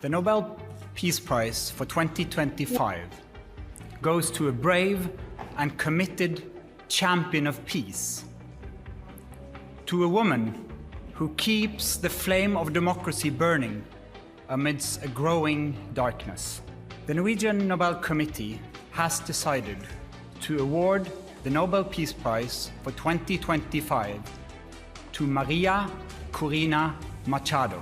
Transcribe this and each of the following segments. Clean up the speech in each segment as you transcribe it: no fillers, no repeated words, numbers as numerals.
The Nobel Peace Prize for 2025 goes to a brave and committed champion of peace, to a woman who keeps the flame of democracy burning amidst a growing darkness. The Norwegian Nobel Committee has decided to award the Nobel Peace Prize for 2025 to Maria Corina Machado.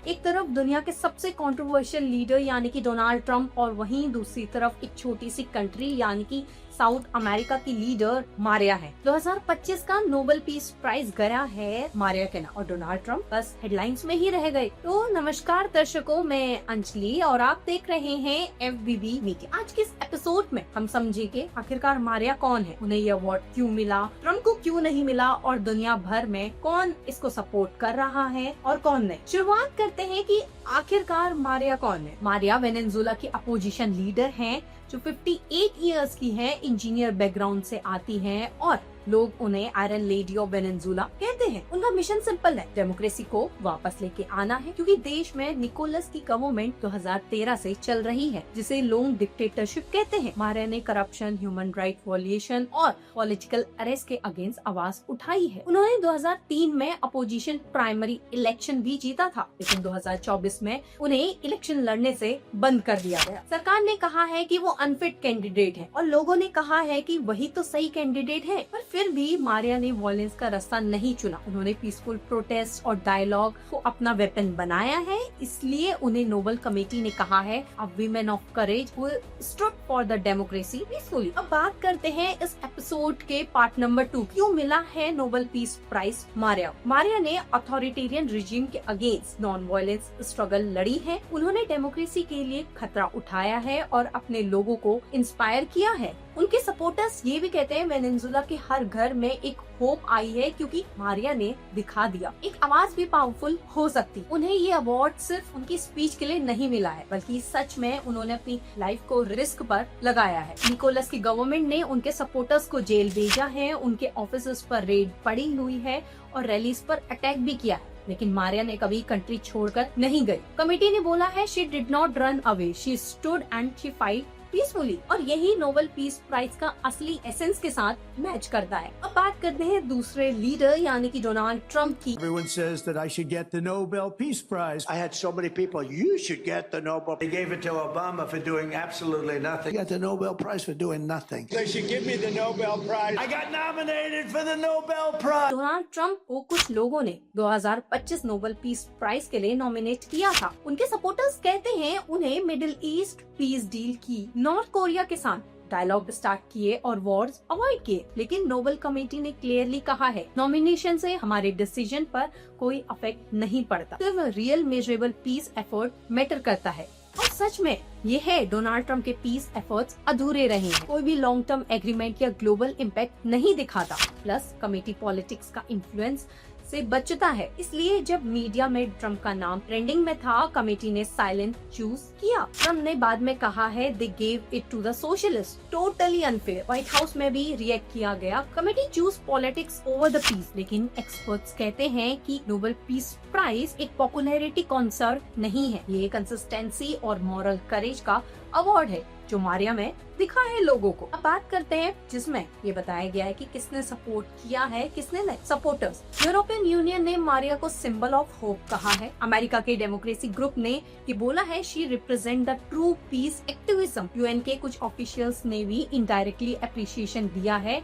एक तरफ दुनिया के सबसे controversial leader यानी कि Donald Trump और वहीं दूसरी तरफ एक छोटी सी कंट्री यानी कि साउथ अमेरिका की लीडर मारिया है। 2025 का नोबेल पीस प्राइज गया है मारिया के नाम और डोनाल्ड ट्रंप बस हेडलाइंस में ही रह गए। तो नमस्कार दर्शकों, मैं अंजलि और आप देख रहे हैं FBB मीडिया। आज के इस एपिसोड में हम समझेंगे आखिरकार मारिया कौन है, उन्हें ये अवार्ड क्यों मिला, ट्रंप को क्यों नहीं मिला और दुनिया भर में कौन इसको सपोर्ट कर रहा है और कौन नहीं। शुरुआत करते हैं कि आखिरकार मारिया कौन है। मारिया वेनेजुएला की अपोजिशन लीडर हैं जो 58 इयर्स की है, इंजीनियर बैकग्राउंड से आती हैं और लोग उन्हें आयरन लेडी ऑफ वेनेजुएला कहते हैं। उनका मिशन सिंपल है, डेमोक्रेसी को वापस लेके आना है क्योंकि देश में निकोलस की गवर्नमेंट 2013 से चल रही है जिसे लोग डिक्टेटरशिप कहते हैं। मारिया ने करप्शन, ह्यूमन राइट वॉल्यूशन और पॉलिटिकल अरेस्ट के अगेंस्ट आवाज उठाई है। उन्होंने 2003 में अपोजिशन प्राइमरी इलेक्शन भी जीता था, लेकिन 2024 में उन्हें इलेक्शन लड़ने से बंद कर दिया गया। सरकार ने कहा है कि वो अनफिट कैंडिडेट है और लोगों ने कहा है कि वही तो सही कैंडिडेट है, पर फिर भी मारिया ने वॉयलेंस का रास्ता नहीं चुना। उन्होंने पीसफुल प्रोटेस्ट और डायलॉग को अपना वेपन बनाया है, इसलिए उन्हें नोबेल कमेटी ने कहा है अ women of courage who stood for the democracy peacefully. अब बात करते हैं इस एपिसोड के पार्ट नंबर 2, क्यों मिला है Nobel peace prize Maria. Maria ने अथॉरिटेरियन रिजीम के अगेंस्ट नॉन वायलेंस स्ट्रगल लड़ी है। उन्होंने डेमोक्रेसी के लिए खतरा उठाया है और अपने लोगों को इंस्पायर किया है। उनके सपोर्टर्स ये भी कहते हैं वेनेजुएला के हर घर में एक होप आई है क्योंकि मारिया ने दिखा दिया एक आवाज भी पावरफुल हो सकती। उन्हें ये अवार्ड सिर्फ उनकी स्पीच के लिए नहीं मिला है, बल्कि सच में उन्होंने अपनी लाइफ को रिस्क पर लगाया है। निकोलस की गवर्नमेंट ने उनके सपोर्टर्स को जेल भेजा है, उनके ऑफिस पर रेड पड़ी हुई है और रैलीज पर अटैक भी किया है, लेकिन मारिया ने कभी कंट्री छोड़कर नहीं गई। कमेटी ने बोला है she did not run away, she stood and she fight peacefully, और यही नोबेल पीस प्राइज का असली एसेंस के साथ मैच करता है। अब बात करते हैं दूसरे लीडर यानी कि डोनाल्ड ट्रंप की। Everyone says that I should get the Nobel Peace Prize. I had so many people, you should get the Nobel. They gave it to Obama for doing absolutely nothing. I got the Nobel Prize for doing nothing. They should give me the Nobel Prize. I got nominated for the Nobel Prize. Donald Trump को कुछ लोगों ने 2025 Nobel peace prize के लिए nominate किया था। उनके supporters कहते हैं उन्हें मिडिल ईस्ट पीस डील की, नॉर्थ कोरिया के साथ डायलॉग स्टार्ट किए और वॉर्स अवॉइड किए, लेकिन नोबेल कमेटी ने क्लियरली कहा है नॉमिनेशन से हमारे डिसीजन पर कोई अफेक्ट नहीं पड़ता, सिर्फ real measurable peace effort matter करता है। और सच में ये है, डोनाल्ड ट्रंप के पीस एफर्ट्स अधूरे रहे हैं, कोई भी लॉन्ग टर्म एग्रीमेंट या ग्लोबल इम्पैक्ट नहीं दिखाता। प्लस कमेटी पॉलिटिक्स का इन्फ्लुएंस से बचता है, इसलिए जब मीडिया में ट्रंप का नाम ट्रेंडिंग में था, कमेटी ने साइलेंट चूज किया। ट्रंप ने बाद में कहा है they gave it to the socialist, totally unfair. White House में भी रिएक्ट किया गया, committee choose politics over the peace. लेकिन एक्सपर्ट्स कहते हैं कि नोबेल पीस प्राइज एक पॉपुलैरिटी कॉन्सर्ट नहीं है, ये कंसिस्टेंसी और मॉरल करेज का अवार्ड है जो मारिया में दिखा है लोगों को। अब बात करते हैं जिसमें ये बताया गया है कि किसने सपोर्ट किया है, किसने नहीं। सपोर्टर्स, यूरोपियन यूनियन ने मारिया को सिंबल ऑफ होप कहा है। अमेरिका के डेमोक्रेसी ग्रुप ने ये बोला है she represent the true peace activism. UN के कुछ ऑफिशियल्स ने भी इनडायरेक्टली अप्रिशिएशन दिया है।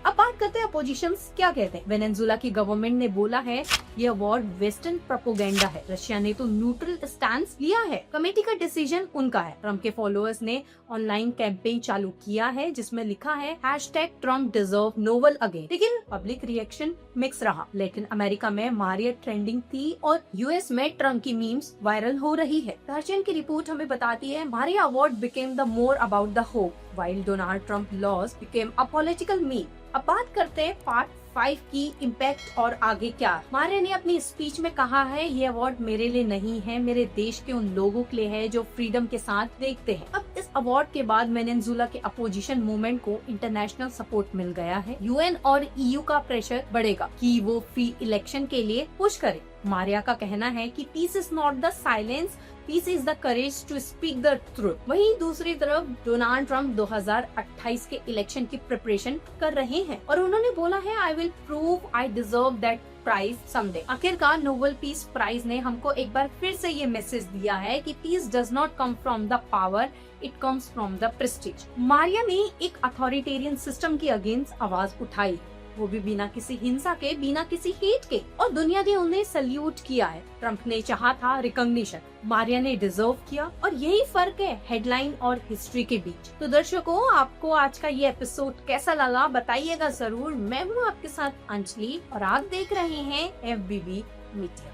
अब बात करते हैं अपोजिशंस क्या कहते हैं। वेनेजुएला की गवर्नमेंट ने बोला है ये अवार्ड वेस्टर्न प्रोपोगेंडा है, रशिया ने तो न्यूट्रल स्टैंस लिया है। कमेटी का डिसीजन उनका है। ट्रंप के फॉलोअर्स ने ऑनलाइन कैंपेन चालू किया है जिसमें लिखा है #ट्रंप डिजर्व नोबेल अगेन, लेकिन पब्लिक रिएक्शन मिक्स रहा। लेकिन अमेरिका में मारिया ट्रेंडिंग थी और यूएस में ट्रंप की मीम्स वायरल हो रही है। गार्जियन की रिपोर्ट हमें बताती है Maria award became the more about the hope while Donald Trump laws became a political meme। अब बात करते हैं पार्ट 5 की इम्पैक्ट और आगे क्या। मारिया ने अपनी स्पीच में कहा है ये अवार्ड मेरे लिए नहीं है, मेरे देश के उन लोगों के लिए है जो फ्रीडम के साथ देखते हैं। अब इस अवार्ड के बाद वेनेजुएला के अपोजिशन मूवमेंट को इंटरनेशनल सपोर्ट मिल गया है। यूएन और EU का प्रेशर बढ़ेगा कि वो फ्री इलेक्शन के लिए पुश करे। मारिया का कहना है कि peace is not the silence peace is the courage to speak the truth. वहीं दूसरी तरफ डोनाल्ड ट्रम्प 2028 के इलेक्शन की प्रिपरेशन कर रहे हैं और उन्होंने बोला है I will prove I deserve that prize someday. आखिरकार नोबेल पीस प्राइज ने हमको एक बार फिर से ये मैसेज दिया है कि peace does not come from the power, it comes from the prestige. Maria ने एक अथॉरिटेरियन सिस्टम की अगेंस्ट आवाज उठाई, वो भी बिना किसी हिंसा के, बिना किसी हेट के, और दुनिया ने उन्हें सल्यूट किया है। ट्रम्प ने चाहा था रिकॉग्निशन, मारिया ने डिजर्व किया, और यही फर्क है हेडलाइन और हिस्ट्री के बीच। तो दर्शकों, आपको आज का ये एपिसोड कैसा लगा बताइएगा जरूर। मैं हूँ आपके साथ अंजलि और आप देख रहे हैं FBB मीडिया।